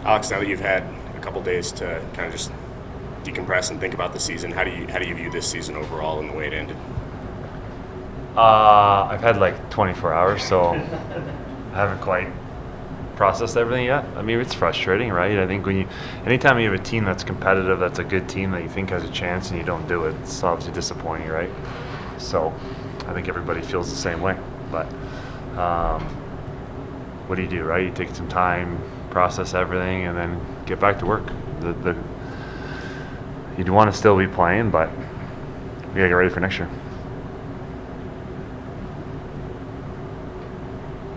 Alex, now that you've had a couple days to kind of just decompress and think about the season, how do you view this season overall and the way it ended? I've had like 24 hours, so I haven't quite processed everything yet. I mean, it's frustrating, right? I think anytime you have a team that's competitive, that's a good team that you think has a chance, and you don't do it, it's obviously disappointing, right? So I think everybody feels the same way. But what do, right? You take some time, process everything, and then get back to work. You'd want to still be playing, but we gotta get ready for next year.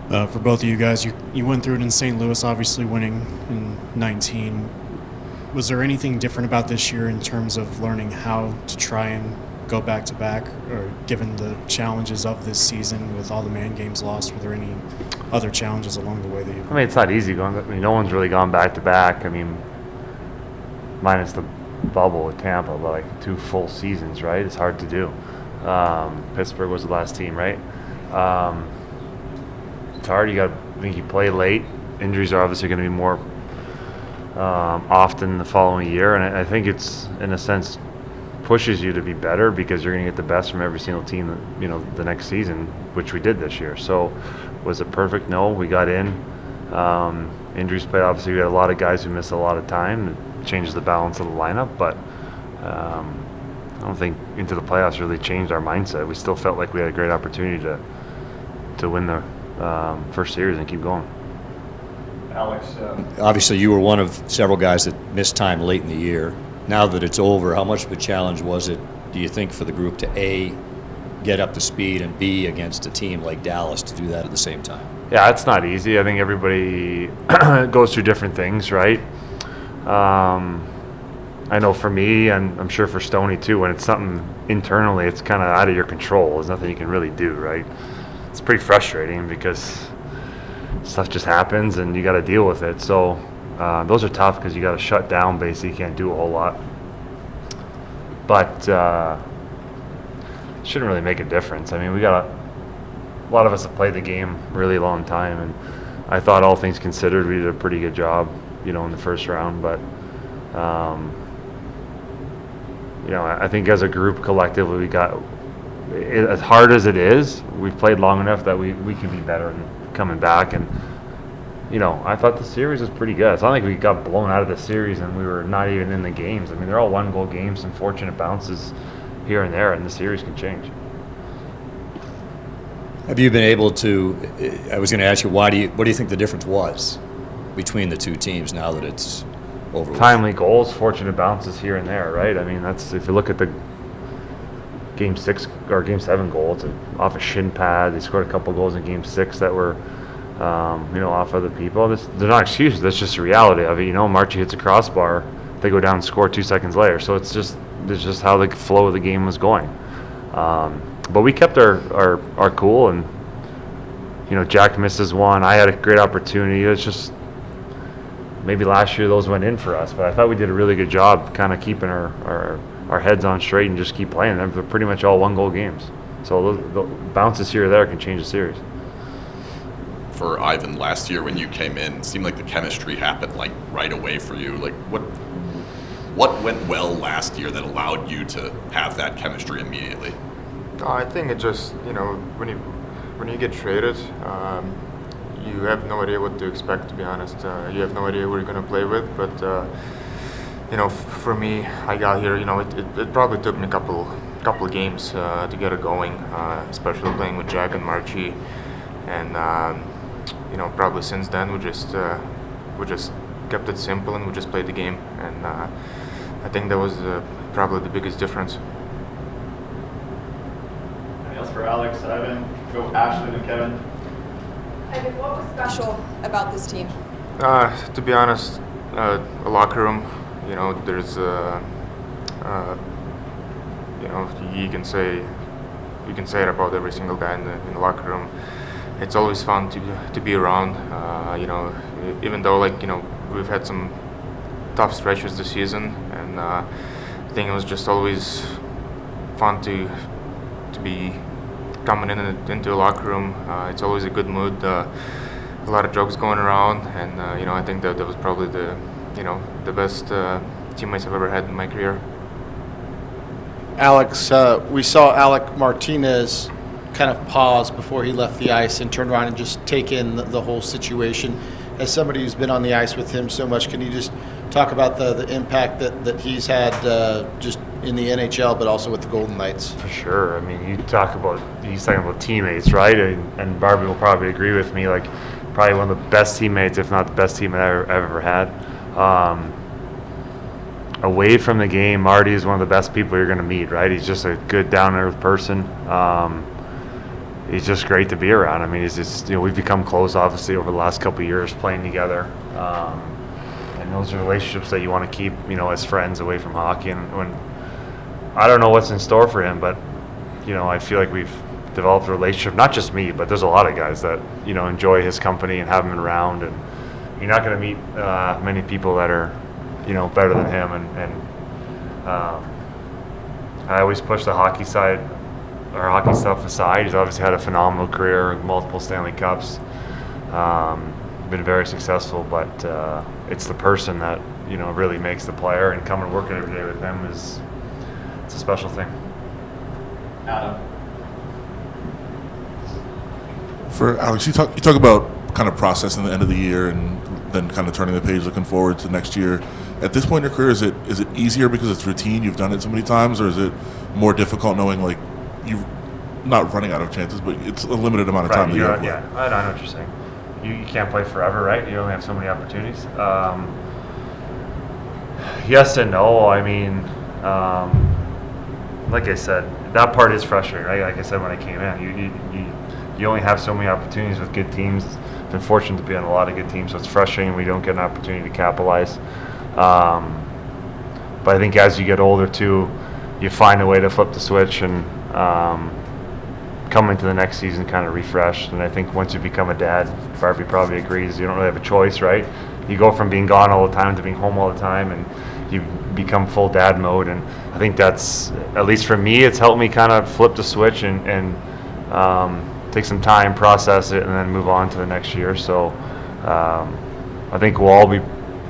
For both of you guys, you went through it in St. Louis, obviously winning in 19. Was there anything different about this year in terms of learning how to try and go back-to-back, or given the challenges of this season with all the man games lost, were there any other challenges along the way that you... I mean, it's not easy going. I mean, no one's really gone back-to-back. I mean, minus the bubble with Tampa, but like 2 full seasons, right? It's hard to do. Pittsburgh was the last team, right? It's hard. I think you play late. Injuries are obviously going to be more often the following year, and I think it's, in a sense, pushes you to be better because you're going to get the best from every single team, the next season, which we did this year. So was it perfect? No. We got in. Injuries played. Obviously, we had a lot of guys who missed a lot of time. It changes the balance of the lineup, but I don't think into the playoffs really changed our mindset. We still felt like we had a great opportunity to win the first series and keep going. Alex, obviously you were one of several guys that missed time late in the year. Now that it's over, how much of a challenge was it, do you think, for the group to A, get up to speed, and B, against a team like Dallas to do that at the same time? Yeah, it's not easy. I think everybody goes through different things, right? I know for me, and I'm sure for Stoney too, when it's something internally, it's kind of out of your control. There's nothing you can really do, right? It's pretty frustrating because stuff just happens and you got to deal with it. So those are tough because you got to shut down basically. You can't do a whole lot. But it shouldn't really make a difference. I mean, a lot of us have played the game really long time, and I thought, all things considered, we did a pretty good job, in the first round. But I think as a group collectively, we got, as hard as it is, we've played long enough that we can be better in coming back. And I thought the series was pretty good. It's not like we got blown out of the series and we were not even in the games. I mean, they're all 1-goal games, some fortunate bounces here and there, and the series can change. Have you been able to, I was going to ask you, what do you think the difference was between the two teams now that it's over? Timely goals, fortunate bounces here and there, right? I mean, that's, if you look at the Game 6 or Game 7 goal, it's off a shin pad. They scored a couple goals in Game 6 that were, off other people. They're not excuses. That's just the reality of it. Marchie hits a crossbar, they go down and score 2 seconds later. So it's just how the flow of the game was going. But we kept our cool, and Jack misses one. I had a great opportunity. It's just maybe last year those went in for us, but I thought we did a really good job kind of keeping our heads on straight and just keep playing. They're pretty much all 1-goal games. So the bounces here or there can change the series. For Ivan, last year when you came in, it seemed like the chemistry happened like right away for you. Like what went well last year that allowed you to have that chemistry immediately? I think it just, when you get traded, you have no idea what to expect, to be honest. You have no idea who you're going to play with, but for me, I got here, it probably took me a couple of games to get it going, especially playing with Jack and Marchie, and probably since then we just kept it simple and we just played the game, and I think that was probably the biggest difference. Anything else for Alex, Ivan, go Ashley and Kevin? Ivan, what was special about this team? To be honest, a locker room. There's you can say it about every single guy in the locker room. It's always fun to be around. Even though we've had some tough stretches this season, and I think it was just always fun to be coming into a locker room. It's always a good mood. a lot of jokes going around, and I think that was probably the best teammates I've ever had in my career. Alex, we saw Alec Martinez kind of pause before he left the ice and turn around and just take in the whole situation. As somebody who's been on the ice with him so much, can you just talk about the impact that he's had just in the NHL, but also with the Golden Knights? For sure. I mean, he's talking about teammates, right? And Barbie will probably agree with me. Like, probably one of the best teammates, if not the best teammate I've ever had. Away from the game, Marty is one of the best people you're going to meet, right? He's just a good, down-to-earth person. He's just great to be around. I mean, he's just, we've become close, obviously, over the last couple of years playing together. And those are relationships that you want to keep, as friends away from hockey. And when I don't know what's in store for him, but, I feel like we've developed a relationship, not just me, but there's a lot of guys that, enjoy his company and have him around. And you're not going to meet many people that are, better than him. And I always push the hockey side, or hockey stuff aside. He's obviously had a phenomenal career, multiple Stanley Cups, been very successful, but it's the person that, really makes the player, and coming and working every day with him it's a special thing. Adam. For Alex, you talk about kind of processing the end of the year and then kind of turning the page, looking forward to next year. At this point in your career, is it easier because it's routine, you've done it so many times, or is it more difficult knowing like you're not running out of chances, but it's a limited amount of time that you have left? Yeah, I know what you're saying. You can't play forever, right? You only have so many opportunities. Yes and no. I mean, like I said, that part is frustrating, right? Like I said when I came in, you only have so many opportunities with good teams. Been fortunate to be on a lot of good teams, so it's frustrating we don't get an opportunity to capitalize. But I think as you get older too, you find a way to flip the switch and come into the next season kind of refreshed. And I think once you become a dad, Barbie probably agrees, you don't really have a choice, right? You go from being gone all the time to being home all the time, and you become full dad mode. And I think that's, at least for me, it's helped me kind of flip the switch and take some time, process it, and then move on to the next year. So I think we'll all be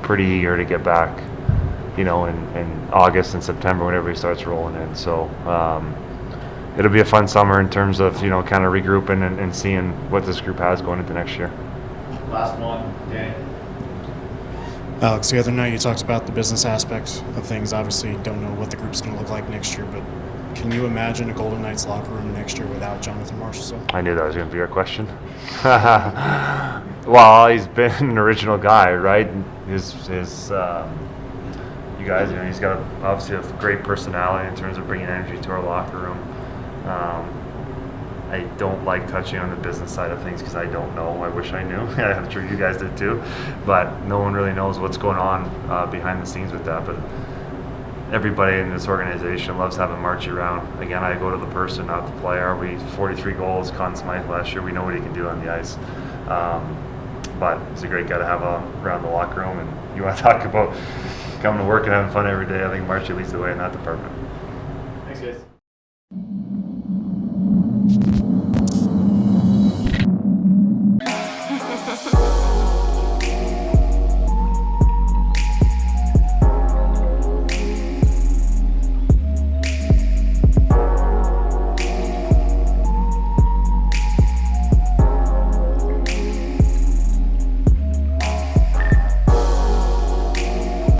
pretty eager to get back, in August and September when everybody starts rolling in. So it'll be a fun summer in terms of, kind of regrouping and seeing what this group has going into next year. Last one, Danny. Alex, the other night you talked about the business aspect of things. Obviously, don't know what the group's going to look like next year, but can you imagine a Golden Knights locker room next year without Jonathan Marchessault? I knew that was going to be your question. Well, he's been an original guy, right? His you guys, he's got obviously a great personality in terms of bringing energy to our locker room. I don't like touching on the business side of things because I don't know. I wish I knew. I'm sure you guys did too. But no one really knows what's going on behind the scenes with that. But everybody in this organization loves having Marchie around. Again, I go to the person, not the player. We 43 goals, Conn Smythe last year. We know what he can do on the ice. But he's a great guy to have around the locker room. And you want to talk about coming to work and having fun every day, I think Marchie leads the way in that department.